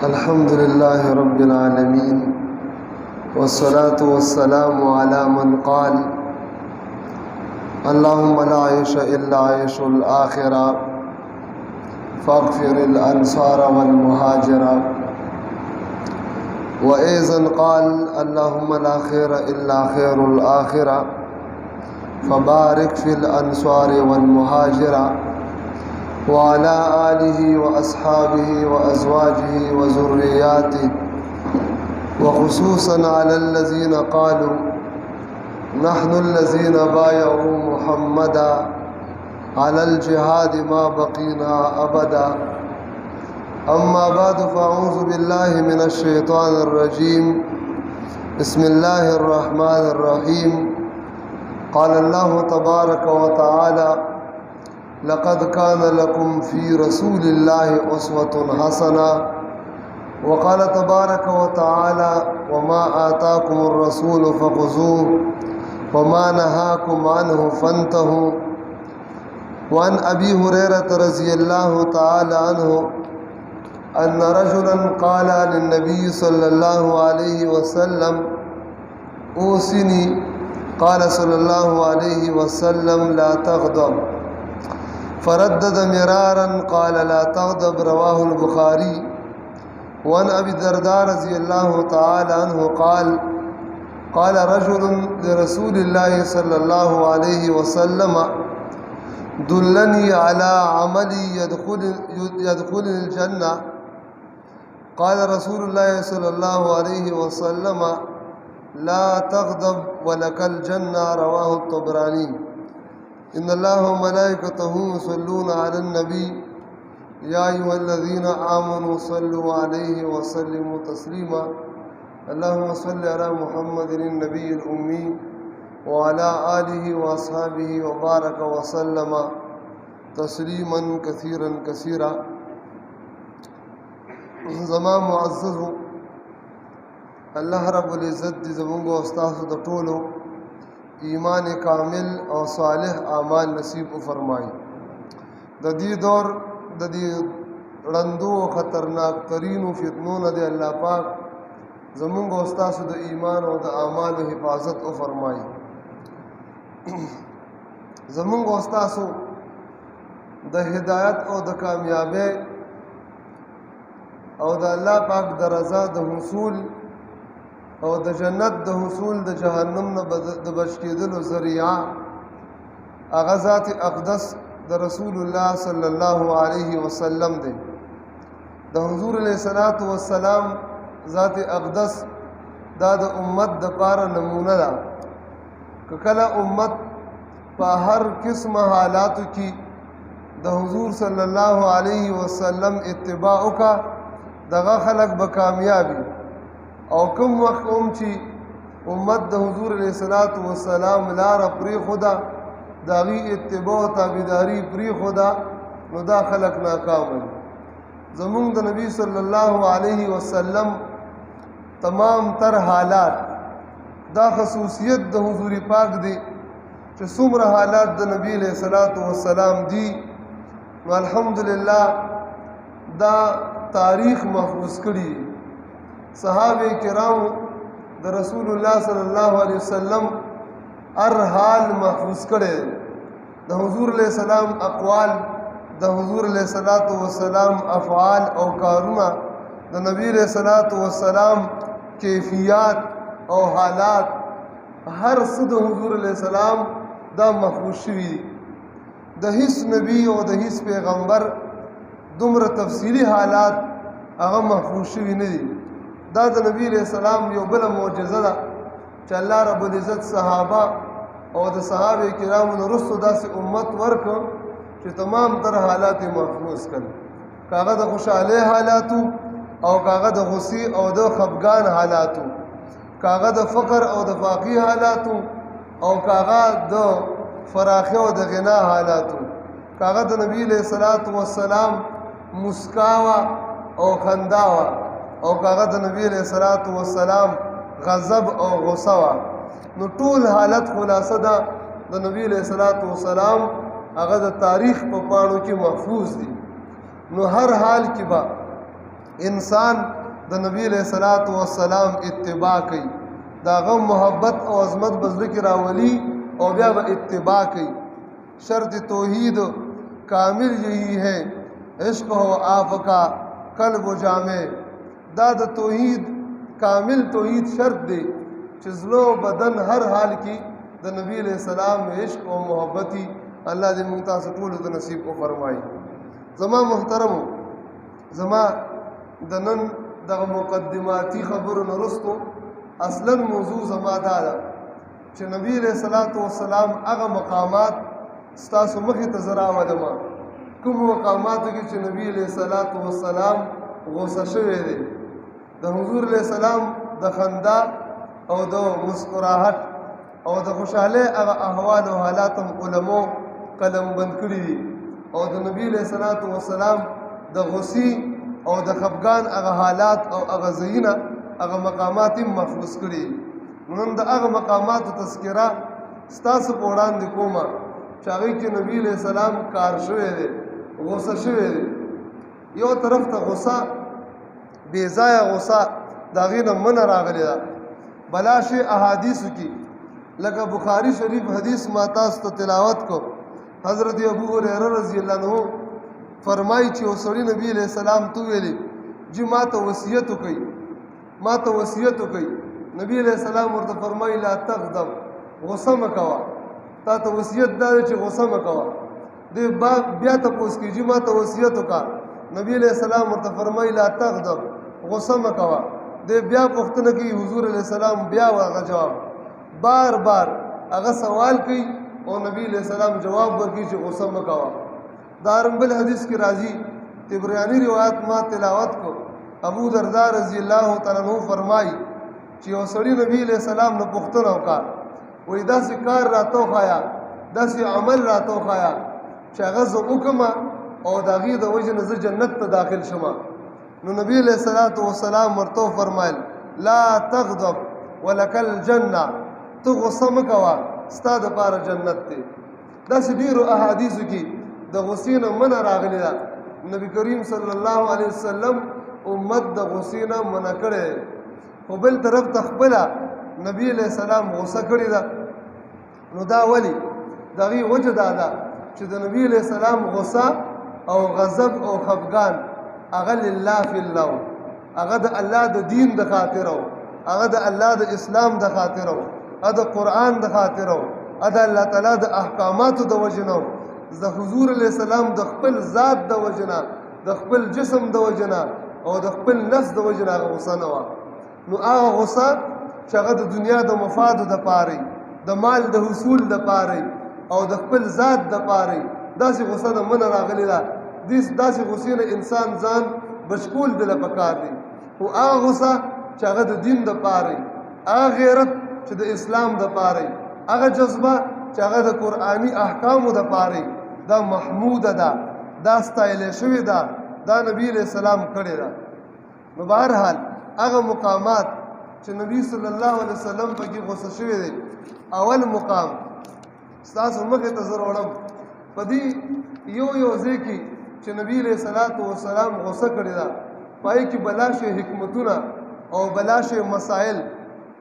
अल्हम्दुलिल्लाह रब्बिल आलमीन वस्सलातु वस्सलामु अला मन क़ाल अल्लाहुम्मा ला आयशा इल्ला आयशुल आखिरा फ़ग़फ़िरिल अंसार वल मुहाजिरा व ऐज़न क़ाल अल्लाहुम्मा ला खैरा इल्ला खैरुल आखिरा फ़बारिक फ़िल अंसार वल मुहाजिरा व अला आलिहि व अस्हाबिहि व अज़वाजिहि व ज़ुर्रिय्यातिहि व ख़ुसूसन अलल्लज़ीना क़ालू नहनुल्लज़ीना बायअू मुहम्मदा अलल जिहाद मा बक़ीना अबदा अम्मा बाद फ़अऊज़ु बिल्लाहि मिनश शैतानिर रजीम बिस्मिल्लाहिर रहमानिर रहीम क़ाल अल्लाहु तबारक व तआला लक़द कान लकुम फ़ी रसूलिल्लाहि उस्वतुन हसना व क़ाल तबारक व तआला व मा आताकुमुर रसूलु फ़ख़ुज़ूहु व मा नहाकुम अन्हु फ़न्तहू व अन अबी हुरैरह रज़ियल्लाहु तआला अन्हु अन्न रजुलन क़ाल लिन्नबी सल्लल्लाहु अलैहि वसल्लम ऊसिनी क़ाल सल्लल्लाहु अलैहि वसल्लम ला तग़दब फ़रद्दद मिरारन क़ाल ला तग़दब रवाहुल बुख़ारी व अन अबी दरदा रज़ियल्लाहु तआला अन्हु क़ाल क़ाल रजुलुन लिरसूलिल्लाहि सल्लल्लाहु अलैहि वसल्लम दुल्लनी अला अमली यदखुलुल जन्नह क़ाल रसूलुल्लाहि सल्लल्लाहु अलैहि वसल्लम ला तग़दब व लकल जन्नह रवाहु तबरानी इन्नल्लाह व मलाइकतहू युसल्लूना अलन नबी या अय्युहल्लज़ीना आमनू सल्लु अलैहि व सल्लिमू तस्लीमा अल्लाहुम्मा सल्लि अला मुहम्मदिन नबिय्यिल उम्मी व अला आलिहि व अस्हाबिहि व बारक व सल्लम तस्लीमन कसीरन कसीरा। ज़मा मुअज़्ज़ज़ अल्लाह रब्बुल इज़्ज़त दी ज़मूंग उस्ताद द टोलो ईमान कामिल और सालिह आमाल नसीब फरमाई। ददी दौर ददी रंदो ख़तरनाक तरीन फितनों न दे अल्लाह पाक ज़मूंग उस्ताद द ईमान और द आमाल हिफाजत फरमाई। ज़मूंग उस्ताद द हिदायत और द कामयाबी और द अल्लाह पाक द रज़ा द हुसूल और द जन्नत द हुसूल द जहन्नम न द बचकेदल ज़रिया आग़ाज़ात अक़दस द रसूलुल्लाह सल्लल्लाहु अलैहि वसल्लम दे द हुज़ूर अलैहिस्सलातु वस्सलाम ज़ात अक़दस दा द उम्मत द पारा नमूना दा कला उम्मत पा हर किस्म हालात की द हुज़ूर सल्लल्लाहु अलैहि वसल्लम इत्तिबाउ का दगा खलक बकामयाबी और कम वक्त ची उम्मत द हुज़ूर अलैहिस्सलातु वस्सलाम लार प्री खुदा दागी इत्तिबा ताबीदारी प्री खुदा नुदा खलक नाकाम ज़मूंग द नबी सल्लल्लाहु अलैहि वसल्लम तमाम तर हालात दा खसूसियत द हुज़ूर पाक दी कि सुमर हालात द नबी अलैहिस्सलातु वस्सलाम दी अल्हम्दुलिल्लाह दा तारीख़ महफूज करी। सहाबे किराम द रसूलुल्लाह सल्लल्लाहु अलैहि वसल्लम हर हाल महफूज करे द हुज़ूर अलैहिस्सलाम अक़वाल द हुज़ूर अलैहिस्सलातु वस्सलाम अफ़आल और कारुना द नबी अलैहिस्सलातु वस्सलाम कैफियत और हालात हर सुद हुज़ूर अलैहिस्सलाम दा महफूज हुई द हिस नबी और द हिस पैगम्बर दुमर तफसीली हालात अगर महफूज हुई नहीं दा द नबी अलैहिस्सलाम यो बला मोजज़ा दा कि अल्लाह रब्बुल इज़्ज़त सहाबा और द सहाबे किराम न रसो दा से उम्मत वर्क कि तमाम तर हालात महफूज कर कागज़ खुशाले हालातू और कागज़ गुस्सी और द खफगान हालातू कागज़ फ़क़र और द फ़ाक़ी हालातू और कागज़ द फ़राख़े और द ग़िना हालातू कागज़ नबी अलैहिस्सलातु वस्सलाम मुस्कावा और खंदावा और कागज़ नबी अलैहिस्सलातु वस्सलाम गज़ब और गुस्सा नो टूल हालत खुलासा दा द नबी अलैहिस्सलातु वस्सलाम अगर तारीख़ पर पाणों की महफूज दी नो हर हाल की बा انسان د نبی علیہ الصلوۃ والسلام اتباع کوي دا غو محبت او عظمت بزړه کې راولي او بیا به اتباع کوي شرط توحید کامل یہی ہے عشق ہو آپ کا قلب و جامع دا د توحید کامل توحید شرط دی چې زړه او بدن هر حال کې د نبی علیہ السلام عشق او محبتي الله دې موږ تاسو ټول ته نصیب او فرمایي زما محترمو زما د نن دغه مقدماتي خبرو نرستو اصلا موضوع زما دا ده چې نبی علیہ الصلوۃ والسلام هغه مقامات ستاسو مخې ته زه راولم کوم مقاماتو کې چې نبی علیہ الصلوۃ والسلام غوسه شوی دی د حضور علیہ السلام د خندا او د مسکراهټ او د خوشحاله هغه احوال او حالات علماء قلم بند کړي دي او د نبی علیہ الصلوۃ والسلام د غصې او د خفګان هغه حالات او هغه ځایونه هغه مقامات محفوظ کړي نن د هغه مقاماتو تذکره ستاسو په وړاندې کومه چې هغه کې نبی علیہ السلام کار شوی دی غصه شوی دی یو طرف ته غصه بے ځایه غصه د هغې نه منع راغلی ده بلا شی احادیثو کې لکه بخاری شریف حدیث ما تاسو ته تلاوت کو حضرت ابو هریره رضی الله عنه فرمایي چې یو سړي نبی علیہ السلام تو ویلي جی ما ته وصیت وکړي نبی علیہ السلام ورته فرمایي لا تغضب غصه مه کوه تا ته وصیت دا دی چې غصه مه کوه دی بیا تپوس کړي جی ما ته وصیت وکړه نبی علیہ السلام ورته فرمایي لا تغضب غصه مه کوه دی بیا پوښتنه کوي حضور علیہ السلام بیا هغه جواب بار بار هغه سوال کوي او نبی علیہ السلام جواب ورکړي چې غصه مه کوه دارن بل حدیث کی راضی تبریانی روایت ما تلاوت کو ابو درداء رضی اللہ تعالیٰ عنہ فرمائی چې یو سړي نبی علیہ السلام نه پوښتنه وکړه وایي داسې کار راته وښایه داسې عمل راته وښایه چې هغه زه وکړمه او د هغې د وجې نه زه جنت ته داخل شمه نو نبی علیہ الصلوۃ والسلام ورته وفرمایل لا تغضب ولک الجنه ته غصه مه کوه ستا دپاره جنت دی داسې ډېرو احادیثو کې د غصې نه منع راغلی ده نبی کریم صلی الله علیه وسلم امت د غصې نه منع کړی خو بل طرف ته خپله نبی علیہ السلام غصه کړې ده نو دا ولې د هغې وجه دا ده چې د نبی علیہ السلام غصه او غضب او خفګان هغه لله فی الله هغه د الله د دین د خاطر او هغه د الله د اسلام د خاطر او هغه د قرآن د خاطر او هغه د الله تعالی د احکاماتو د وجې نه د حضور علیہ السلام د خپل ذات د وجنا د خپل جسم د وجنا او د خپل نفس د وجنا غصه نه و نو هغه غصه چې هغه د دنیا د مفاد د پاره د مال د حصول د پاره او د خپل ذات د پاره داسې غصه د من راغلی ده داسې غصې نه انسان ځان بشکول د پکار دی او هغه غصه چې هغه د دین د پاره هغه غیرت چې د اسلام د پاره هغه جذبه چې هغه د قرآني احکامو د پاره دا محموده ده دا ستایلې شوې ده دا نبی علیہ السلام کړې ده نو بهرحال هغه مقامات چې نبی صلی الله علیه وسلم پکې غوسه شوی دی اول مقام ستاسو مخې ته زه راوړم په دې یو ځای کې چې نبی علیہ الصلوۃ والسلام غوسه کړې ده پای کې بلا شی حکمتونه او بلا شی مسائل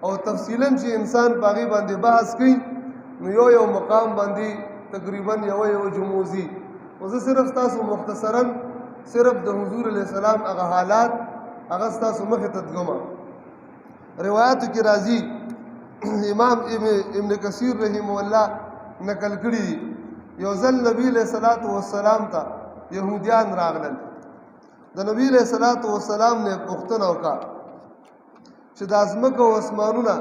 او تفصیلا چې انسان پاغي باندې بحث کوي نو یو مقام باندې تقریبا یو جموزی او زه صرف تاسو مختصرا صرف د حضور علیہ السلام هغه حالات هغه تاسو مخې ته تګم روایتو کې راځي امام ابن کثیر رحمه الله نقل کړي یو ځل نبی علیہ الصلوۃ والسلام ته يهوديان راغلل د نبی علیہ الصلوۃ والسلام نه پوښتنه وکړه چې د ازمکه او اسمانونه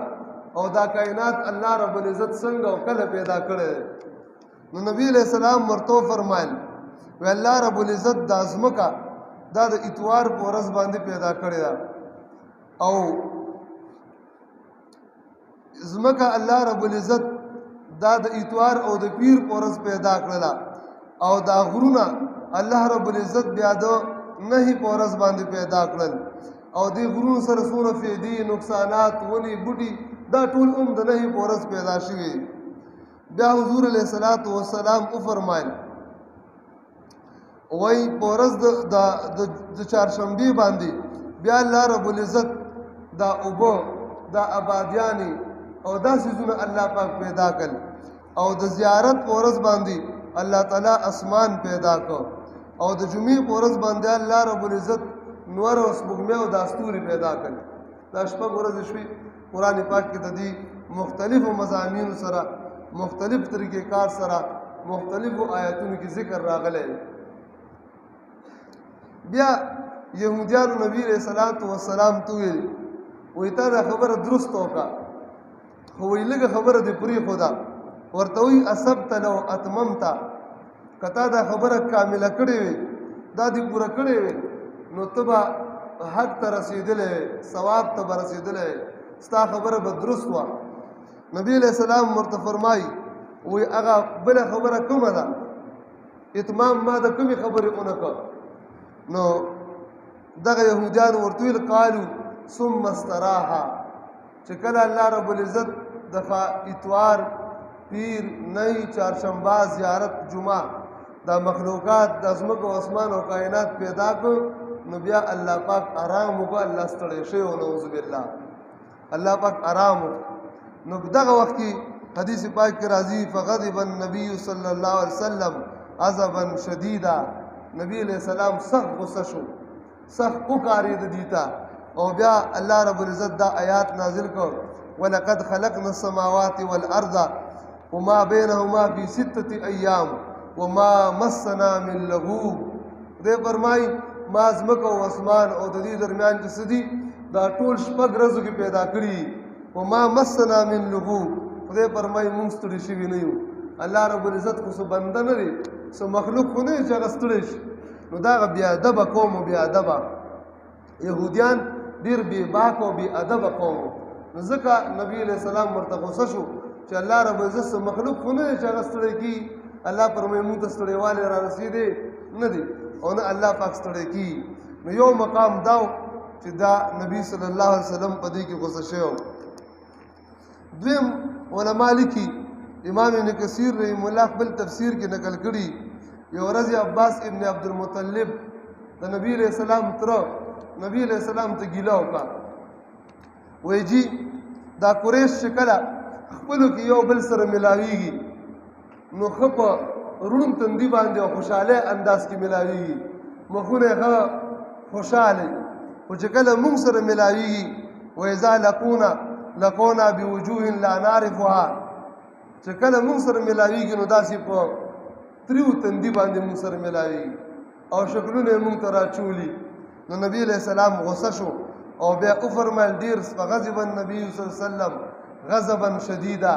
او دا کائنات الله رب العزت څنګه او کله پیدا کړي نو نبی علیہ السلام ورته فرمایل و الله رب العزت د ازمکه دا د اتوار په ورځ باندې پیدا کړی دا او ازمکه الله رب العزت دا د اتوار او د پیر په ورځ پیدا کړل او دا غرونه الله رب العزت بیا د نهي په ورځ باندې پیدا کړل او دې غرونو سره څونه فیدی نقصانات ونی بوټي دا ټول د نهي په ورځ پیدا شوي بیا حضور علیہ الصلوۃ والسلام او فرمایل وای په ورځ د چهارشنبې باندې بیا الله رب العزت دا اوبه دا آبادیانې او دا څیزونه الله پاک پیدا کړل او د زیارت په ورځ باندې الله تعالی اسمان پیدا کړ او د جمعې په ورځ باندې الله رب العزت نور او سپوږمۍ او د ستوري پیدا کړل دا شپږ ورځې شوې قرآن پاک کې د دې مختلفو مضامینو سره مختلف طریقې کار سره مختلفو آیاتونو کې ذکر راغلی بیا یهودیانو نبی علیہ الصلوۃ والسلام ته ویل وایي تا دا خبره درست وکړه خو وایي لږه خبره دې پرېښوده ده ورته وایي اصبت لو اتممته که تا دا خبره کامله کړې وې دا دې پوره کړې وې نو ته به حق ته رسېدلی وې ثواب ته به رسېدلی وې ستا خبره به درست وه نبی علیہ السلام ورته فرمایي وایي هغه بله خبره کومه ده اتمام ما د کومې خبرې ونه کړ نو دغه یهودیانو ورته ویل قالو ثم استراحه چې کله الله رب العزت دفعه اتوار پیر نئی چهارشنبه زیارت جمعه دا مخلوقات د ځمکو او اسمان او کائنات پیدا کړ نو بیا الله پاک آرام وکړ الله ستړی شوی و نعوذ بالله الله پاک آرام وکړ نو دغه وخت کې حدیث پاک کې راځي فغضب النبي صلی الله علیه وسلم غضبا شدیدا نبی علیہ السلام سخت غصه شو سخت وکارېده دې ته او بیا الله رب العزت دا آیات نازل کړ ولقد خلقنا السماوات والارض وما بينهما في 6 ايام وما مسنا من لغوب دې فرمای ما ځمکه او اسمان او د دې درمیان کې سدي دا ټول شپږ ورځو کې پیدا کړي وما مسنا من لغوب دې فرمای موږ ستړي شوي نه یو الله رب العزت خو څه بنده نه دی څه مخلوق خو نه چې هغه ستړی شي نو دا هغه بې ادبه قوم و بې ادبه یهودیان ډېر بې باک او بې ادبه قوم و نو ځکه نبي علیہ السلام ورته غوسه شو چې الله رب العزت څه مخلوق خو نه دی چې هغه ستړی کي الله فرمایي موږ ته ستړیوالی را رسېدی نه دی او نه الله پاک ستړی کي نو یو مقام دا چې دا نبی صلی الله علیه وسلم په دې کې غوسه شوی دویم علما لیکي امام ابن کثیر رحم الله خپل تفسیر کې نقل کړي یو ورځ عباس ابن عبدالمطلب د نبی علیہ السلام تر نبی علیہ السلام ته ګیله وکړه وایي جی دا قریش چې کله خپلو کې یو بل سره ملاویږي نو ښه په روڼ تندي باندې او خوشحالی انداز کې ملاویږي مخونه یې ښه خوشحاله خو چې کله موږ سره ملاویږي وایذا لقونا بوجوه لا نعرفها چې کله موږ سره ملاویږي نو داسې په تریو تندي باندې موږ سره ملاویږي او شکلونه یې موږ ته راچولي نو نبی علیہ السلام غصه شو او بیا وفرمایل ډېر فغضب النبي صلی الله علیه وسلم غضبا شدیدا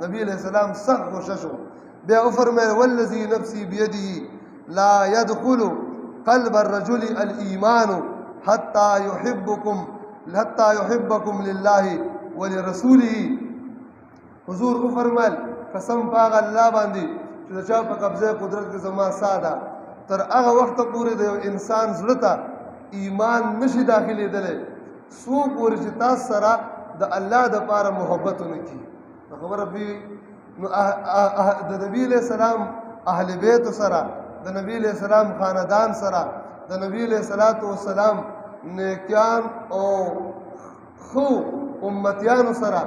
نبی علیہ السلام سخت غصه شو بیا وفرمایل والذي نفسي بيده لا يدخل قلب الرجل الايمان حتى يحبكم لله ولرسوله حضور وفرمایل قسم پاغ الله باندې چې د چا په قبضه قدرت کې زما ساده تر هغه وخته پورې د انسان زړه ته ایمان نشي داخلېدلی څو پورې چې تاسو سره د الله دپاره محبت ونه کړي خبره نو د نبي علیہ السلام اهل بیت سره د نبی علیہ السلام خاندان سره د نبی علیہ السلام نیکیان او خو امتیانو سره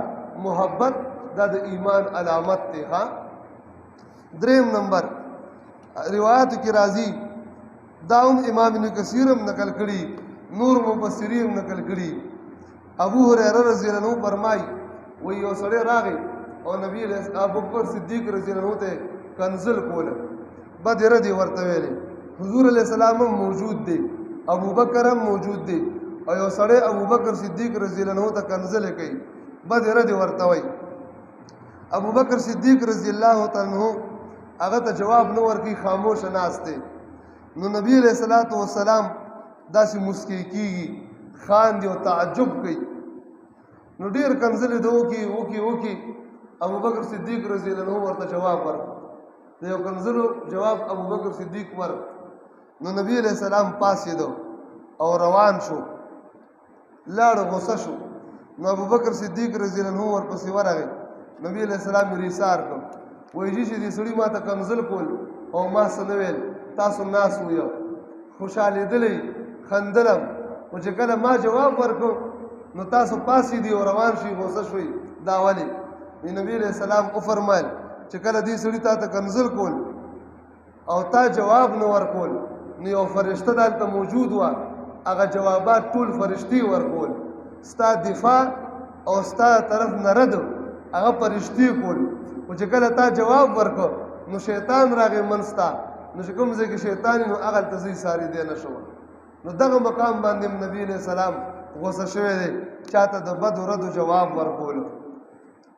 محبت دا د ایمان علامت دی ها دریم نمبر روایت کی راضی داوم امام ابن کثیر هم نقل کړي نور مفسرین نقل کړي ابو هريره رضی الله عنه فرمای وی یو سړی راغی او نبی ابو بکر صدیق رضی الله عنه ته کنزل کوله بدر دی ورته ویلي حضور علیہ السلام موجود دی ابو بکر هم موجود دی او یو سړی ابو بکر صدیق رضی الله عنه ته کنزل کوي بدر دی ورته وی ابو بکر صدیق رضی الله تعالی عنہ هغه ته جواب نه ورکړي خاموش ناسته نو نبی علیہ الصلوۃ والسلام داسې مسکی کیږي خاندي او تعجب کوي نو ډیر کنځلې دو کی ابو بکر صدیق رضی الله عنه ورته جواب ورکړ یو کنځلو جواب ابو بکر صدیق ورکړ نو نبی علیہ السلام پاسې دو او روان شو لاړ غوسه شو نو ابو بکر صدیق رضی الله عنه ورپسې ورغی نبی علیہ السلام یې ایثار کړ وایي چې دې سړي ما ته کنځل کول او ما څه نه ویل تاسو ناس ویو خوشحالېدلی خندلم خو چې کله ما جواب ورکړو نو تاسو پاسې دي او روان شئ غوسه شوئ دا ولې نبي علیه السلام وفرمایل چې کله دې سړي تا ته کنزل کول او تا جواب نه ورکول نو یو فرشته دلته موجود وه هغه جوابات ټول فرشتې ورکول ستا دفاع او ستا طرف نه رد هغه فرشتې کول خو چې کله تا جواب ورکړ نو شیطان راغی منځ ته نو چې کوم ځای کې شیطان وي نو هغلته ځی ساري دی نه شوه نو دغه مقام باندې نبي علیه السلام غوسه شوی دی چاته د بدو ردو جواب ورکولو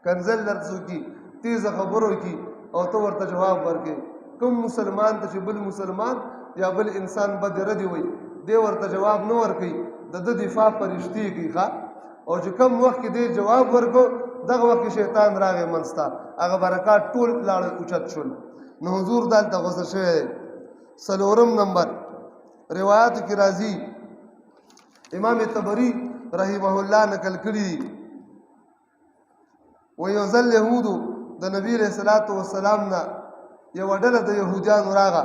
کنزل درڅو کی تیزه خبرو کی او ته ورته جواب ورکې کوم مسلمان ته چې بل مسلمان یا بل انسان بد ردی وي دی ورته جواب نه ورکوي د ده دفاع فرشتې کوي ښه او چې کم وخت کې دی جواب ورکو دغه وخت کې شیطان راغی منځ ته هغه برکات ټول لاړه اوچت شول نو حضور دلته غوسه شوی دی 4 نمبر روایاتو کې راځي امام طبري رحمه الله نقل کړي دي ویوزل یهودو د نبی علیہ الصلوۃ والسلام نه یو ډله د یهودیانو راغه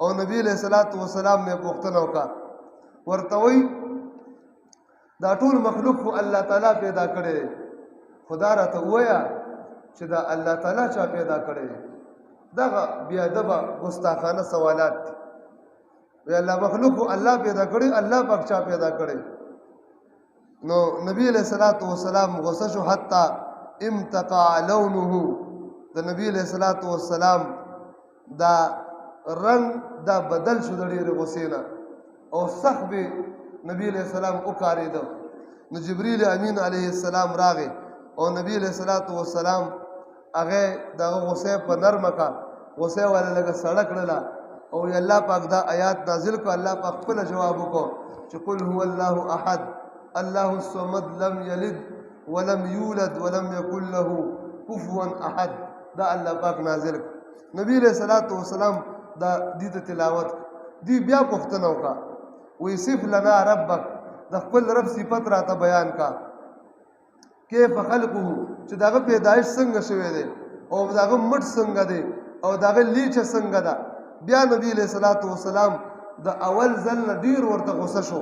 او نبی علیہ الصلوۃ والسلام نه پوښتنه وکړه ورته وی دا ټول مخلوق خو الله تعالی پیدا کړي خدا راته ویا چې دا الله تعالی چا پیدا کړي دغه بیا دبا ګستاخانه سوالات وی الله مخلوق خو الله پیدا کړي الله پاک چا پیدا کړي نو نبی علیہ الصلوۃ والسلام غصه شو حتی امتقع لونه د نبی علیہ الصلوۃ والسلام دا رنگ دا بدل شو د ډېرې غصې نه او سخت به نبی علیہ السلام وکارېده نو جبریل امین علیه السلام راغی او نبی علیہ الصلوۃ والسلام هغه دغه غصې په نرمه کا غصې والا لږه سړه کړله او الله پاک دا آیات نازل کړ الله پاک خپل جواب وکړو چې قل هو الله احد الله الصمد لم یلد ولم یولد ولم یکن له کفوا احد دا الله پاک نازل کړ نبی علیہ الصلوۃ والسلام دا دې ته تلاوت دی بیا پوښتنه وکړه وی صف لنا ربک د خپل رب صفت راته بیان کا کیف خلقه چې داغه پیدایش څنګه شوی دی او داغه مټ څنګه دی او داغه لیچه څنګه ده بیا نبی علیہ الصلوۃ والسلام د اول ځل ډیر ورته غوسه شو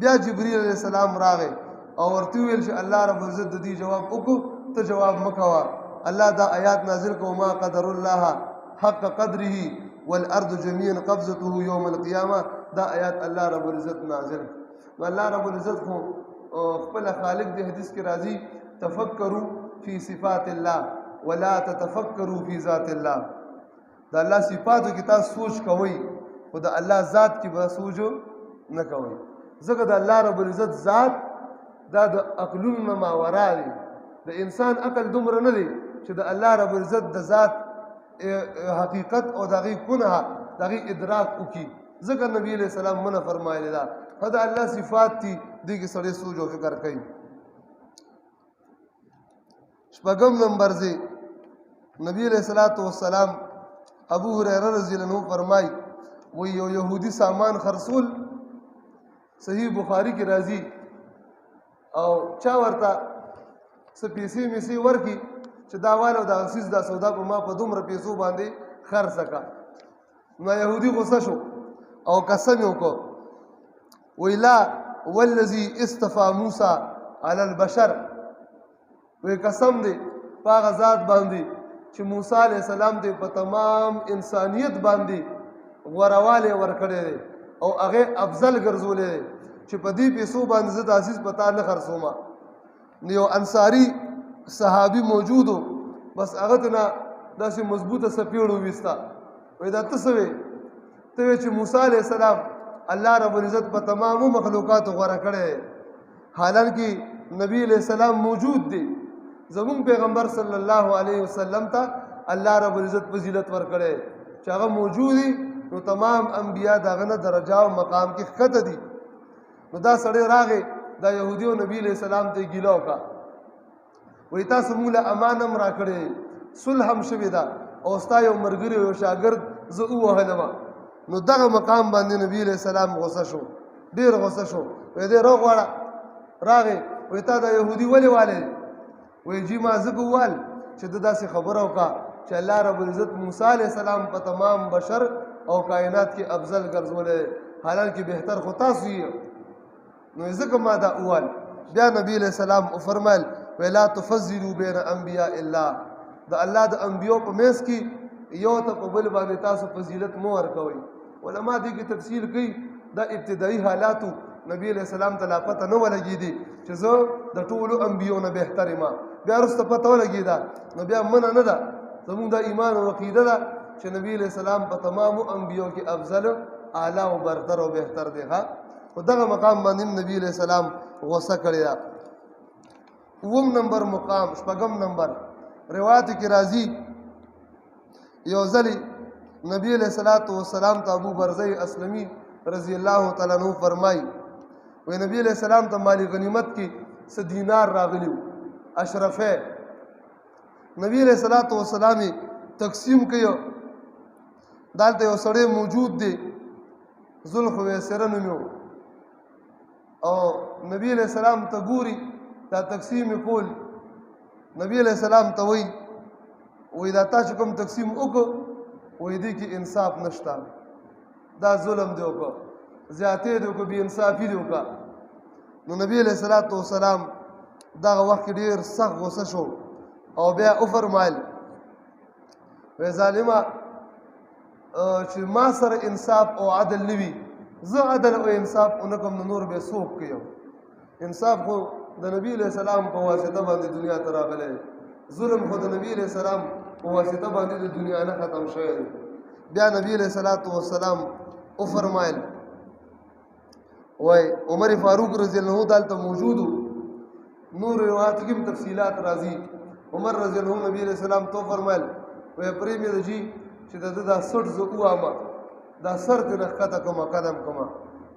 بیا جبرئیل علیہ السلام راغی او ورته ویل چې الله رب عزت د دې جواب وکړو ته جواب مکوا الله دا آیات نازل کو ما قدر الله حق قدره والارض جميعا قبضته يوم القيامه دا آیات الله رب العزت نازل نو الله رب العزت خو خپل خالق دی حدیث کې راځي تفکروا فی صفات الله ولا تتفکروا فی ذات الله دا الله صفاتو کې تاسو سوچ کوئ خو د الله ذات کې به سوچ نه کوئ ځکه د الله رب العزت ذات دا د عقلونو ماورا دی د انسان عقل دومره نه دی چې د الله رب العزت د ذات حقیقت او دغه کنه دغه ادراک وکي ځکه نبی علیہ السلام منه فرمایلی دا دا الله صفات دي دغه سړی سوچ او فکر کوي شپږم نمبر زی نبی علیہ الصلوۃ والسلام ابو هريره رضی الله عنه فرمای و یو يهودي سامان خرصول صحیح بخاری کی راضی او چا ورته سپیسی میسی ورکی چې دا والو دا عزیز دا سودا په ما په دومره پیسو باندې خرڅ کا نو يهودي غوسه شو او قسم وکړ ویلا والذي استفى موسى على البشر وی قسم دی پاغه ذات باندې چې موسی علیہ السلام دې په تمام انسانیت باندې غورواله ورکړي او هغه افضل ګرځولې چې په دې پیسو باندې زه د عزیز پتا نه خرڅوما یو انصاری صحابي موجودو بس هغه ته داسې مضبوطه سپیړو وستا وای دا ته سوي ته چې موسی علیہ السلام الله رب العزت په تمامو مخلوقات غوړه کړي حالانکه نبی علیہ السلام موجود دی زمون پیغمبر صلی الله علیه وسلم ته الله رب العزت فضیلت ورکړي چې هغه موجود دي نو تمام انبیا دغه نه درجه او مقام کې خطه دي نو دا سړی راغی دا يهوديو نبی علیہ السلام ته ګیلو کا وای تاسو مولا امانم را کړی صلح هم شوی دا او ستا یو مرګری یو شاګرد زه وهلم نو دغه مقام باندې نبی علیہ السلام غوسه شو ډیر غوسه شو وای دې روغ واړه راغی وای تا دا يهودي ولې والے وای جی ما زګوال چې داسې خبره وکا چې الله رب العزت موسی علیہ السلام په تمام بشر او کائنات کې افضل ګرځولې حالانکه بهتر خو تاسو یې نو ځکه ما دا اول بیا نبی علیہ السلام فرمایل ولا تفضلوا بین انبیاء الله د الله د انبیو په میس کې یو ته په بل باندې تاسو فضیلت مو ورکوي علما دې کې تفصیل کوي دا ابتدایي حالاتو نبی علیہ السلام ته لا پته نه ولګېدي چې زه د ټولو انبیو نه بهتر یم بیا وروسته پته ولګېده نو بیا منه نه ده زموږ دا ایمان او عقیده ده چې نبی علیہ السلام په تمامو انبیو کې افضل اعلی او برتر او بهتر دی ها خو دغه مقام باندې نبی علیہ السلام غوسه کړی ده اوم نمبر مقام شپږم نمبر روایت کې راځي یو ځلې نبی علیہ الصلوۃ والسلام ته ابو برزه اسلمی رضی الله تعالی عنہ فرمای وی نبی علیہ السلام ته مالی غنیمت کې څه دینار راغلیو اشرفه نبی علیہ الصلوۃ والسلام تقسیم کړو دالته یو سړی موجود دی ذوالخویسر نومو او نبی علیہ السلام ته ګوري دا تقسیم کول نبی علیہ السلام ته وی دا تاسو کوم تقسیم وکړو وی دې کې انصاف نشته دا ظلم دی وکړه زیاتې دی وکړه بې انصافي دی وکړه نو نبی علیہ الصلوۃ والسلام دغه وخت کې ډېر سخت غوسه شو او بیا وفرمایل وی ظالمه چې ما سره انصاف او عدل نه وي زه عدل او انصاف ونکړم نو نور به څوک کوي انصاف خو د نبی علیہ السلام په واسطه باندې دنیا ته راغلی ظلم خو د نبی علیہ السلام په واسطه باندې د دنیا نه ختم شوی دی بیا نبی علیہ الصلوۃ والسلام وفرمایل وای عمر فاروق رضی الله عنه دلته موجود نور روایت کې تفصیلات راځي عمر رضی الله عنه نبی علیہ السلام تو فرمایل وای پرې مې جی چې دا سر زو اوامه دا سر ته نخته کومه قدم کومه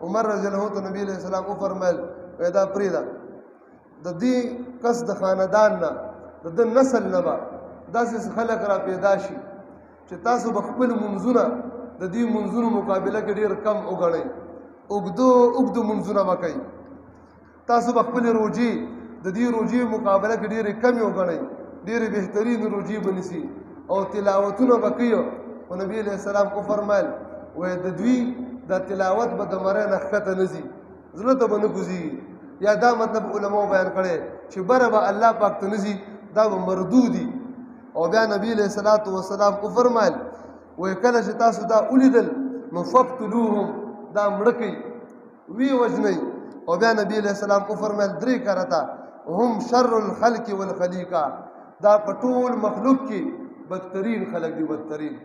عمر رضی الله عنه نبی علیہ السلام وفرمایل وای دا پریدا د دې کس د خاندان نه د نسل نه با داسې خلک را پیدا شي چې تاسو به خپل منځونه د دې منځونو مقابله کې ډېر کم وګڼئ اوږدو منځونه به کوي تاسو به خپلې روجې د دې روجې مقابله کې ډېرې کمې وګڼئ ډېرې بهترین روجې به نیسي او تلاوتونه به کوي خو نبي علیہ السلام وفرمایل وایي د دوی دا تلاوت به د مرۍ نه ښکته نه ځي زړه ته به نه کوزېږي یا دا مطلب علماو بیان کړی چې بره به الله پاک ته نه ځي دا به مردودي او بیا نبی علیہ الصلوۃ والسلام وفرمایل وایي کله چې تاسو دا ولیدل نو فقتلوهم دا مړه کوئ وی وژنئ او بیا نبی علیہ السلام وفرمایل درې کرته هم شر الخلق والخلیقه دا په ټول مخلوق کې بدترین خلق دی بدترین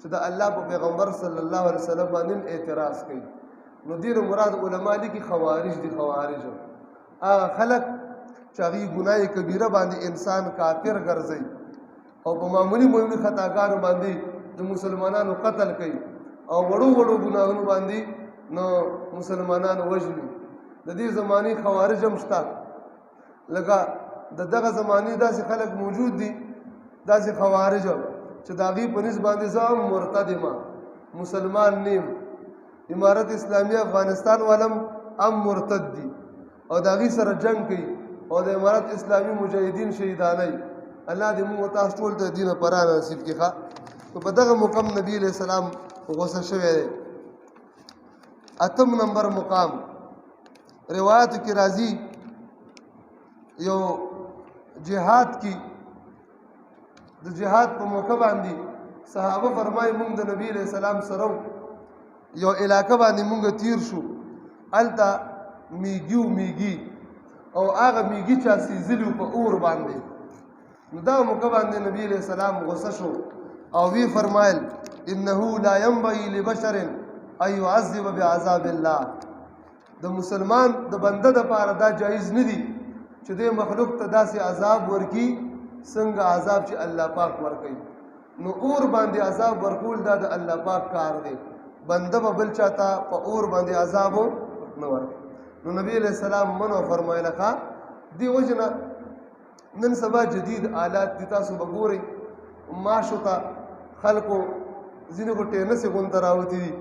چې د الله په پیغمبر صلی الله علیه وسلم باندې اعتراض کوي نو دې مراد علما دي کې خوارج دي خوارج هغه خلق چې هغه ګناه کبیره باندې انسان کافر ګرځي او په معمولی خطاګانو باندې د مسلمانانو قتل کوي او وړو وړو ګناهونو باندې نو مسلمانانو وژني د دې زماني خوارج هم شته لکه دغه زماني داسې خلک موجود دي داسې خوارج چې د هغې په نسبت باندې زه هم مرتد یم مسلمان نیم امارت اسلامی افغانستان والم هم مرتد دي او د هغې سره جنگ کوي او د امارت اسلامی مجاهدین شهیدانوي الله دې موږ تاسو ټول ته دین پرانه نصیب کړي ښه په دغه مقام نبی علیہ السلام غوسه شوی دی اتم نمبر مقام روایت کې راځي یو جهاد کی د جهاد په موقع باندې صحابه فرمایي موږ د نبی علیہ السلام سره یو علاقه باندې موږ تیر شو الته میږي او هغه میږي چې سیزلو په اور باندې نو دا موقع باندې نبی علیہ السلام غصه شو او وی فرمایل انه لا ينبغي لبشر ان يعذب بعذاب الله د مسلمان د بنده د پاره دا جایز نه دی چې د مخلوق ته داسې عذاب ورکی څنګه عذاب چې الله پاک ورکوي نو اور باندې عذاب ورکول دا د الله پاک کار دی بنده به بل چاته په اور باندې عذاب نه ورکوي نو نبی علیہ السلام منو فرمایله ښه دې وجه نه نن سبا جدید آلات دي تاسو به ګورئ ماشو ته خلکو ځینې خو ټینسې غونته راوتي دي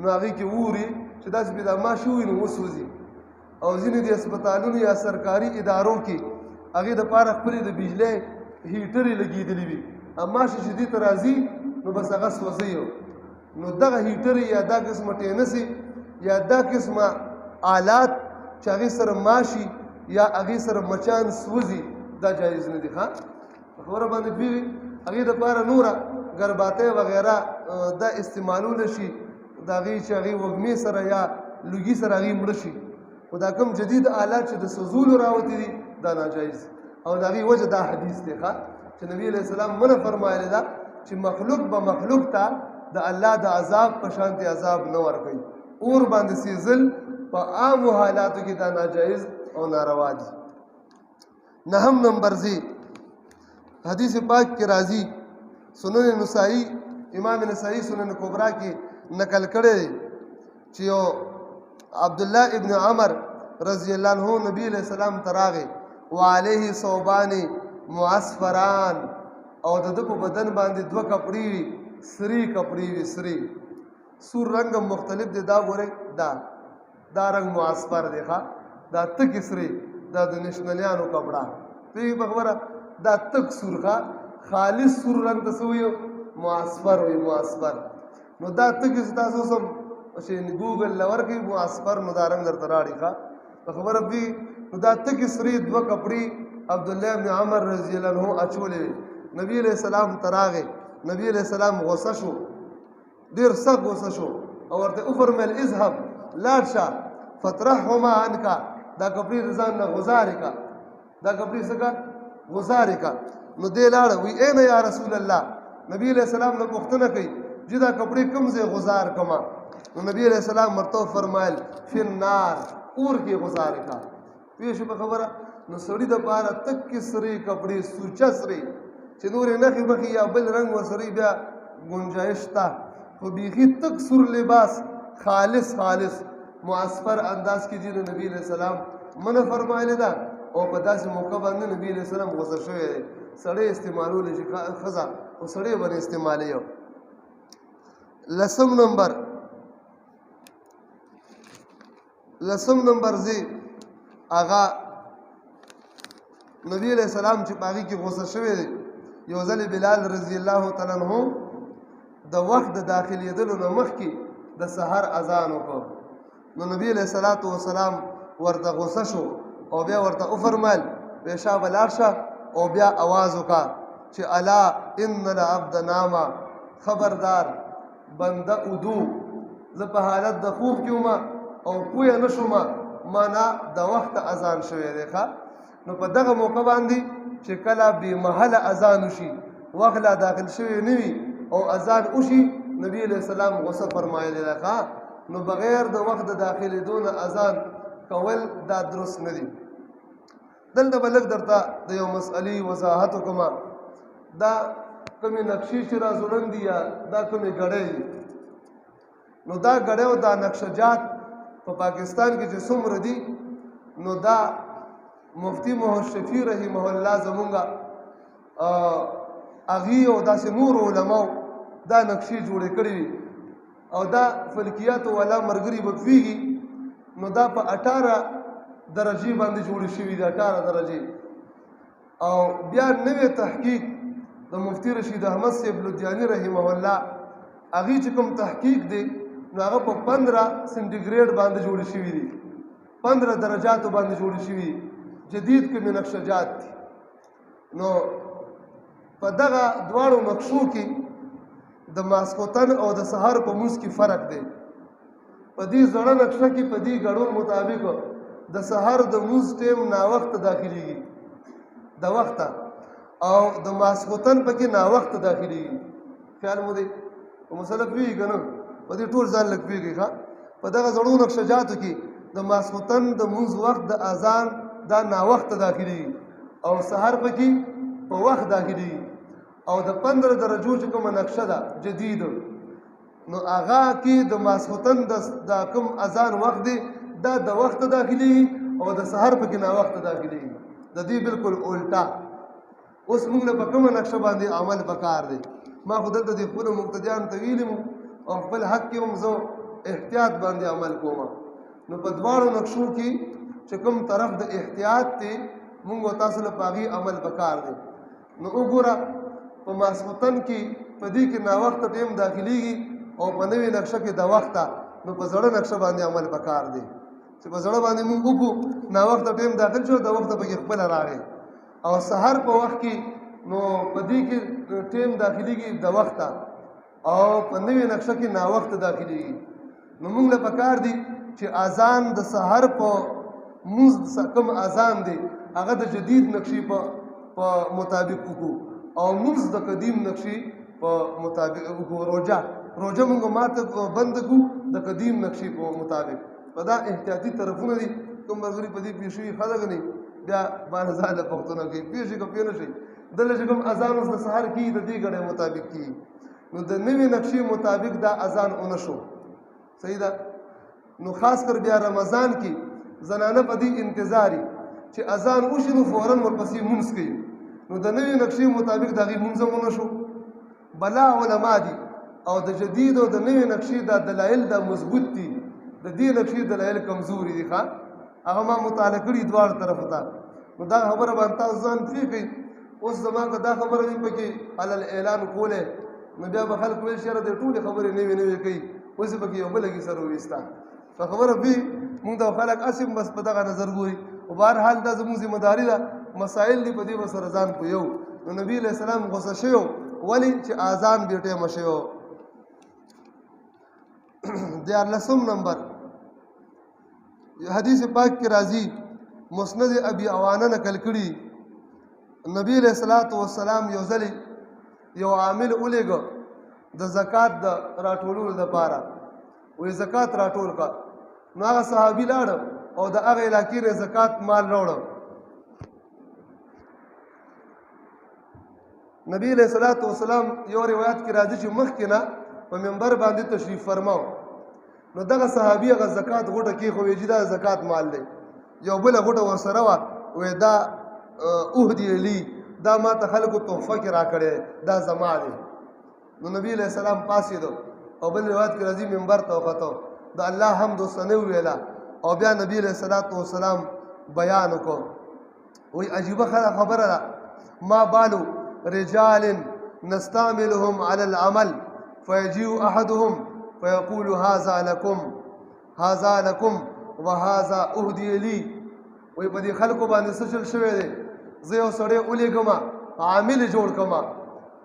نو هغې کې اوري چې داسې بې دا ماش ووي نو وسوځي او ځینې د هسپتالونو یا سرکاري ادارو کې هغې دپاره خپلې د بجلۍ هیټرې لګېدلې وي ماش چې دې ته راځي نو بس هغه سوځي نو دغه هیټر یا دا قسمه ټینسي یا دا قسمه آلات چې هغې سره ماشي یا هغې سره مچان سوځي دا جایز نه دي. ښه خبره باندې پوهېږي. هغې دپاره نوره ګرباتۍ وغیره دا استعمالولی شي د هغې چې هغې وږمې سره یا لوګي سره هغې مړه شي. خو دا کوم جدید آلات چې د سوځولو راوتي دي دا ناجایز او د هغې وجه دا حدیث دی ښه چې نبي علیه السلام منع فرمایلی ده چې مخلوق به مخلوق ته د الله د عذاب په شانتې عذاب نه ورکوي. اور باندې سیزل په عامو حالاتو کې دا ناجایز او ناروا دي. نهم نمبر زی حدیث پاک کې راځي سنن نسائی امام نسائی سنن کبرا کې نقل کړی چې یو عبدالله ابن عمر رضی الله عنه نبی علیہ السلام تراغه وعليه ثوبان معصفران او د په بدن باندې دوه کپړې وي سری کپړې وي سری سور رنگ مختلف دي. دا ګورئ دا رنگ معصفر دی ښه دا تک سری دا د نشنلیانو کپړه پوهېږي په خبره دا تک سور ښه خالص سور رنگ ته څه وایو معصفر وایي معصفر. نو دا تک ستاسو سم چې ګوګل لور کې معصفر نو دا رنگ درته راړي ښه په خبره پوهېږي. نو دا تک سری دوه کپړې عبدالله ابن عمر رضی الله عنه اچولې وي. نبی علیہ السلام تراغه نبی علیہ السلام غصه شو ډېر سخت غصه شو او ورته وفرمیل اذهب لاړ شه فطرحهما عنک دا کپړې د ځان نه غوځارې کا دا کپړې څه کا غوځارې کا. نو دی لاړه وی این یا رسول الله نبی علیہ السلام نه پوښتنه کوي چې دا کپړې کوم ځای غوځار کما. نو نبی علیہ السلام ورته فرمایل فی النار اور کې غوځارې کا. پوه شو په خبره. نو سړي دپاره تکې سرې کپړې سوچه سرې چې نورې نښې بخې یا بل رنګ ورسره بیا گنجایش شته خو بیخي تک سور لباس خالص معصفر انداز کې دي. نو نبی علیہ السلام منع فرمایلی ده او په داسې موقع باندې نبی علیہ السلام غوسه شوی دی. سړی استعمالولی شي ښځه خو سړی به نه استعمالوي. لسم نمبر زی هغه نبی علیہ السلام چې په هغې کې غوسه شوی دی یو ځل بلال رضی الله تعالی عنه د وخت د داخلېدلو نه مخکې د سحر اذان وکړ. نو نبی علیہ الصلاۃ والسلام ورته غوسه شو او بیا ورته وفرمایل پیشا به لاړ شه او بیا اواز وکړه چې الا ان العبد نام خبردار بنده ادو زه په حالت د خوب کې وم او پوه نه شوم معنا د وخت اذان شوی دی ښه. نو په دغه موقع باندې چې کله بې محله اذان وشي وخت لا داخل شوی نه وي او اذان وشي نبی علیہ السلام غوسه فرمایلی ده ښه. نو بغیر د وخت د داخلېدو نه اذان کول دا درست نه دي. دلته به لږ درته د یو مسئلې وضاحت وکړم. دا کومې نقشې چې را ځوړند دي یا دا کومې ګړۍ دي نو دا ګړۍ او دا نقشجات په پاکستان کې چې څومره دي نو دا مفتی محمد شفیع رحمه الله زمونږه هغې او داسې نور علماو دا نقشې جوړې کړې وي او دا فلکیاتو والا ملګري به پوهېږي. نو دا په 18 درجې باندې جوړې شوي دي 18 درجې. او بیا نوې تحقیق د مفتی رشید احمد صاحب لدیاني رحمه الله هغې چې کوم تحقیق دی نو هغه په 15 سنټیګریډ باندې جوړې شوي دي 15 درجاتو باندې جوړې شوي دي جدید کومې نقشجات دي. نو په دغه دواړو نقشو کې د ماسخوتن او د سحر په مونځ کې فرق دی. په دې زړه نقشه کې په دې ګړو مطابق د سحر د مونځ ټیم ناوخته داخلېږي د وخته او د ماسخوتن پکې ناوخته داخلېږي. خیال مو دی په مسله پوهېږي که نه په دې ټول ځان لږ پوهېږي ښه. په دغه زړو نقشجاتو کې د ماسخوتن د مونځ وخت د اذان دا ناوخته داخلېږي او سحر پکې په وخت داخلېږي. او د 15 درجو چې کومه نقشه ده جدید نو هغه کې د ماسخوتن د کوم اذان وخت دی دا د وخت داخلېږي او د سحر پکې ناوخته داخلېږي. د دې بالکل الټا. اوس موږ له په کومه نقشه باندې عمل پکار دی. ما خو دلته د خپلو مقتدیانو ته ویلي مو او خپل حق کې هم زه احتیاط باندې عمل کوم. نو په دواړو نقشو کې چې کوم طرف د احتیاط دی موږ تاسو له په هغې عمل پکار دی. نو وګوره په ماسخوتن کې په دې کې ناوخته ټیم داخلېږي او په نوې نقشه کې د وخته نو په زړه نقشه باندې عمل پکار دی چې په زړه باندې موږ وکړو ناوخته ټیم داخل شو د وخته پکې خپله راغی او سحر په وخت کې نو په دې کې ټیم داخليږي د وخته او په نوې نقشه کې ناوخته داخليږي نو موږ له پکار دي چې اذان د سحر په موږ کوم اذان دی هغه د جدید نقشې په مطابق وکړو او موږ د قدیم نقشې په مطابق وکړو روزه موږ ماته بند کړو د قدیم نقشې په مطابق په دا احتیاطي طرفونه دي کوم مرغلي په دې پیښوي خلک نه بیا باندې ځاله پښتونه کوي پیښې کو پیښ نشي دله چې کوم اذان اوس د سحر کې د دې ګړې مطابق کی نو د نوې نقشې مطابق دا اذان اونشو صحیح ده نو خاص کر بیا رمضان کې زنانه په دې انتظاري چې اذان وشي نو فورا ورپسې مونږ کوي نو د نوې نقشې مطابق دغه مونږ ونشو بلا علما دي او د جدید او د نوې نقشې د دلایل د مضبوط دي د دې نقشې دلایل کمزوري دي ښا هغه ما مطالعه کړي دوار طرف ته نو دا خبره باندې تاسو ځان فکر اوس زمانه دا خبره دی پکې علل اعلان کوله نو بیا به خلک ویل شره د ټولې خبرې نوې کوي اوس پکې یو بل کې سره وېستا په خبره به موږ د خلک اسیم بس په دغه نظر ګوري او بهر حال دا زموږ ذمہ داری ده مسائل دی په دې وسره ځان په یو نو نبی له سلام غوسه شو ولی چې اذان بیٹه مشو دیار لسم نمبر حدیث پاک کی راضی مسند ابي عوانه نقل کړي نبی علیہ الصلوۃ والسلام یو ځلی یو عامل اولېګو د زکات د راټولولو لپاره وې زکات راټول کا نو هغه صحابي لاړ او د هغه علاقې نه زکات مال راوړ نبی علیہ الصلوۃ والسلام یو روایت کې راځي چې مخکې نه په منبر باندې تشریف فرماو نو دغه صحابي هغه زکات غوټه کې خو ویجی دا زکات مال دی یو بل غوټه ورسره وا وې دا اوهدی لی دا ما ته خلکو تحفه کې را کړې دا زما دی نو نبی علیہ السلام پاسې دو او بل روایت کې راځي منبر ته وختو دا الله حمد و ثنا ویلا او بیا نبی علیہ السلام بیان وکړو وې عجیب خبره ده ما بالو رجال نستعملهم على العمل فيجيء احدهم فيقول هذا لكم وهذا اهدي لي وې په دې خلکو باندې سچل شوی دی زه یو سړی ولېږم عامل جوړ کما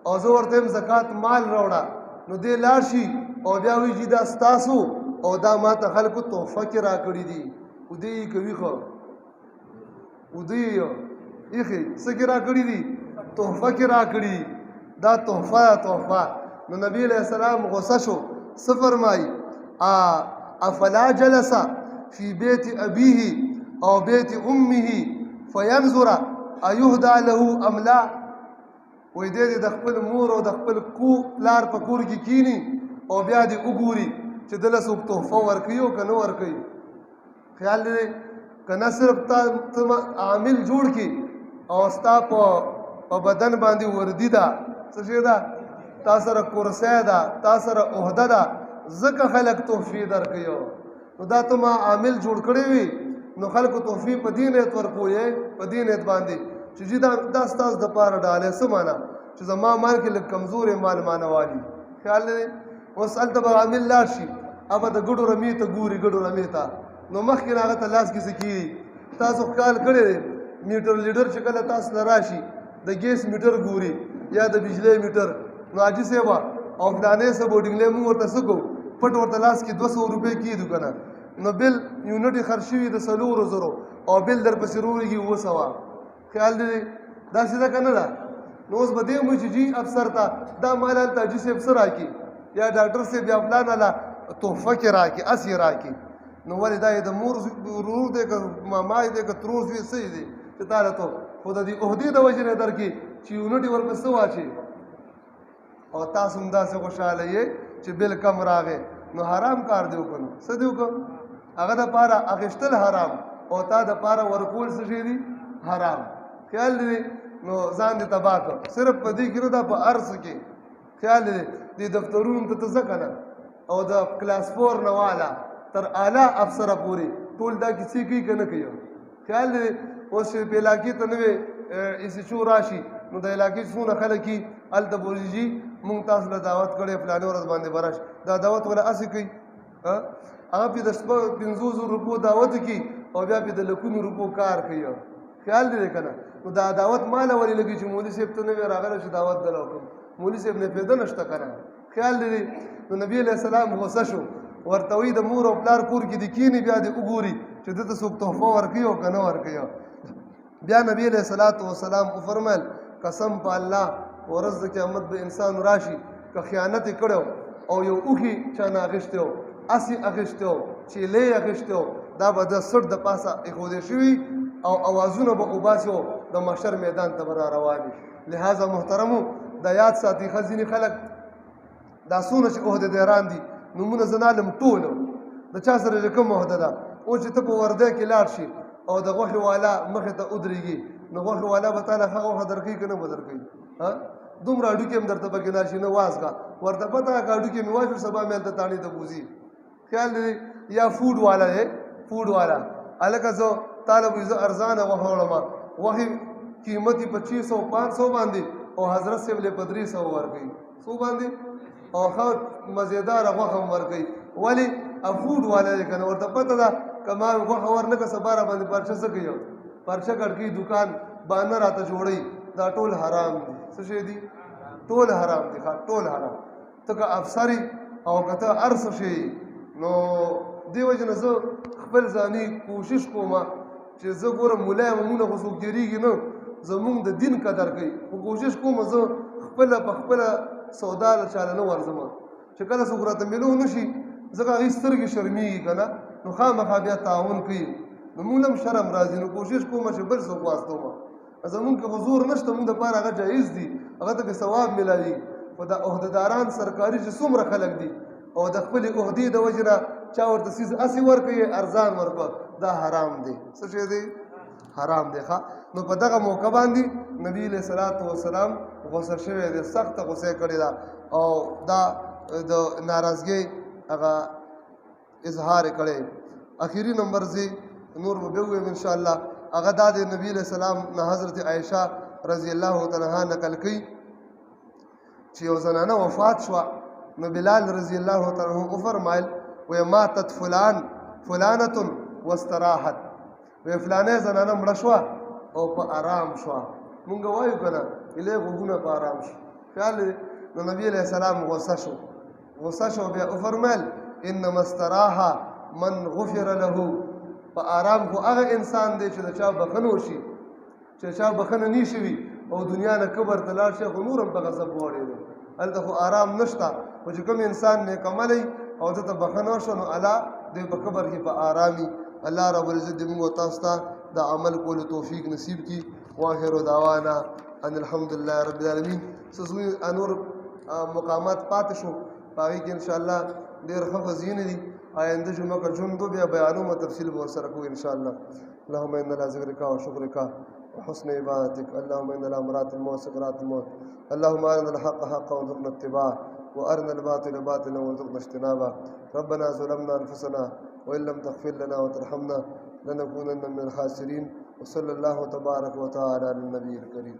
او زه ورته زکات مال راوړه نو دې لاړ شي او بیا وایي دا ستاسو او دا ما ته خلکو تحفه کې را کړي دي او دې کوي خو او دې یخي څه کې را کړي دي تحفه کې را کړي دا تحفه نو نبی علیہ السلام غصه شو څه فرمایي افلا جلس فی بیت ابیه او بیت امه فینظر ایهدى له ام لا وې دې د خپل مور او د خپل پلار په کور کې کینی او بیا دې وګوري چې دله څوک تحفه ورکوي او که نه ورکوي خیال دې که نه صرف تا عامل جوړ کړي او ستا په بدن باندې وردي ده څه شی ده تا سره کرسی ده تا سره عهده ده ځکه خلک تحفې درکوي نو دا ته ما عامل جوړ کړی وي نو خلکو تحفې په دې نیت ورکوې په دې نیت باندې چې جی دا ستاسو دپاره ډالۍ څه معنا چې زما مال کې لږ کمزورې مال مانه والي خیال دی اوس هلته به عامل لاړ شي هغه د ګډو رمې ته ګوري ګډو رمې ته نو مخکې نه هغه ته لاس کې څه کېږي تاسو خیال کړی دی میټر لیډر چې کله تاسو نه راشي د ګیس میټر ګوري یا د بجلی میټر نو حاجي صاحب او فلانې څه بوډینګلی مونږ ورته څه کوو پټ ورته لاس کې 200 روپۍ کېدو که نه نو بل یونټ یې خرڅ شوي د 4,000 او بل درپسې روړېږي 900 خیال دی داسې ده که نه ده نو اوس به دې وایي چې جي افسر ته دا مال هلته حاجي صاحب څه راکړي یا ډاکټر صاحب یا فلان والا تحفه کې راکړي اس یې راکړي نو ولې دا یې د مور ورور دی که ماما یې دی که ترور زوی څه یې دی چې تا له ته خو د دې عهدې د وجې نه درکړي چې یونټ یې ورپسې واچي او تاسو هم داسې خوشحاله یې چې بل کم راغی نو حرام کار دی وکړو څه دی وکړو هغه دپاره اخیستل حرام او تا دپاره ورکول څه شی دي حرام خیال دی نو ځان دې تباه کړ صرف په دې کې نه دا په ارض کې خیال دی دې دفترونو ته ځه که نه او د کلاس 4 نه والا تر اعلی افسره پورې ټول دا کیسې کوي که نه کوي خیال دی اوس چې په علاقې ته نوې ایسیچو راشي نو د علاقې څونه خلک دي هلته بولي جي مونږ تاسو له دعوت کړی فلانې ورځ باندې به راشي دا دعوت ولا اسې کوي هغه پې د 500 روپو دعوت کوي او بیا پې د لکونو روپو کار کوي خیال دی که نه نو دا دعوت ماله ولې لګي چې مولي صاحب ته نه وی راغلی چې دعوت دله وکړم مولي صاحب نه فایده نشته که نه خیال دی نو نبي علیه السلام غوسه شو ورته وایي د مور او پلار کور کې د کینې بیا دې وګوري چې ده ته څوک تحفه ورکوي او که نه ورکوي بیا نبي علیه الصلاة والسلام وفرمیل قسم په الله ورځ د قیامت به انسان راشي که خیانت یې کړی او یو اوښي چا نه اخیستی و اس یې اخیستی و چیلې یې اخیستی و دا به د سټ د پاسه ایښودې شوي او اوازونه به اوباسي و د محشر میدان ته به را روان وي لهذا محترمو دا یاد ساتي ښه ځینې خلک دا څونه چې عهدهداران دي نومونه زه نه علم ټول د چا سره چې کوم عهده ده اوس چې ته په ورده کې لاړ شي او د غوښې والا مخې ته ودرېږي نو غوښې والا به تاله ښه غوښه درکوي که نه به درکوي دومره هډوکي هم درته پکې ناشي نه وازګه ورته پته که هډوکي مې واچو سبا مې هلته تاڼې ته بوځي خیال دی یا فوډ والا دی فوډ والا هلکه زه تاله به زه ارزانه غوښه وړم غوښې قیمت یې 2500 500 باندې او حضرت صاحب له په 300 ورکوي څو باندې او ښه مزېداره غوښه هم ورکوي ولې فوډ والا دی که نه ورته پته ده که ما غوښه ورنکړه سبا را باندې پرچه څه کوي پرچه کړکۍ دوکان بانه راته جوړوي دا ټول حرام دي څه شی دي ټول حرام دي ټول حرام ته که افسري او که ته هر څه شی نو دې وجې نه زه خپل ځاني کوشش کوم چې زه ګورم مولا یم مونږ نه خو څوک تېرېږي نه زمونږ د دین قدر کوي خو کوشش کوم زه خپله په خپله سودا له چاله نه ورځم چې کله څوک راته میلو نه شي ځکه هغې سترګې شرمېږي که نه نو خامخا بیا تعاون کوي نو مونږ هم شرم راځي نو کوشش کوم چې بل څوک واستوم زمونږ که حضور نشته مونږ دپاره هغه جایز دي هغه ته که ثواب میلاوي خو دا عهدهداران سرکاري چې څومره خلک دي او د خپلې عهدې د وجې نه چا ورته څیز هسې ورکوي ارزان ورکړه دا حرام دی څه شی دی حرام دی ښه نو په دغه موقع باندې نبي علیه صلات وسلام غوسه شوی دی سخته غوسه یې کړې ده او دا د ناراضګۍ هغه اظهار یې کړی اخري نمبر زی نور به بیا ووایم انشاءالله هغه دا د نبي علیه السلام نه حضرت عایشه رضی الله تعالی عنها نقل کوي چې یو زنانه وفات شوه نو بلال رضی الله تعالی عنه وفرمایل وی ماتت فلانة واستراحت وی فلانه زنانه مړه شوه او په آرام شوه مونږ وایو که نه ایلی غوږونه په آرام شو خیال دی نو نبي علیه السلام غصه شو بیا وفرمایل انما استراحه من غفر له په آرام خو هغه انسان دی چې د چا بخښنه وشي چې چا بخښنه نه شوي او دنیا نه کبر ته لاړ شي خو نور هم په غضب واړېده هلته خو آرام نشته خو چې کوم انسان نیک عملی او ده ته بخښنه وشوه نو الله دوی په قبر کې په آرامي الله رب العزت دې موږ او تاسو ته د عمل کولو توفیق نصیب کړي واخر دعوانا ان الحمد لله رب العالمین څه انور مقامات پاتې شو په هغې کې انشاءالله ډېر ښه ښځینې دي آینده جمعه که ژوند و بیا بیانوم تفصیل به ورسره کوو انشاءالله اللهم انا على ذكرك وشكرك وحسن عبادتك اللهم انا على امرات الموت سكرات الموت اللهم ارنا الحق حقا وارزقنا اتباعه وارنا الباطل باطلا وارزقنا اجتنابه ربنا ظلمنا انفسنا وان لم تغفر لنا وترحمنا لنكونن من الخاسرين وصلى الله تبارك وتعالى على النبي الكريم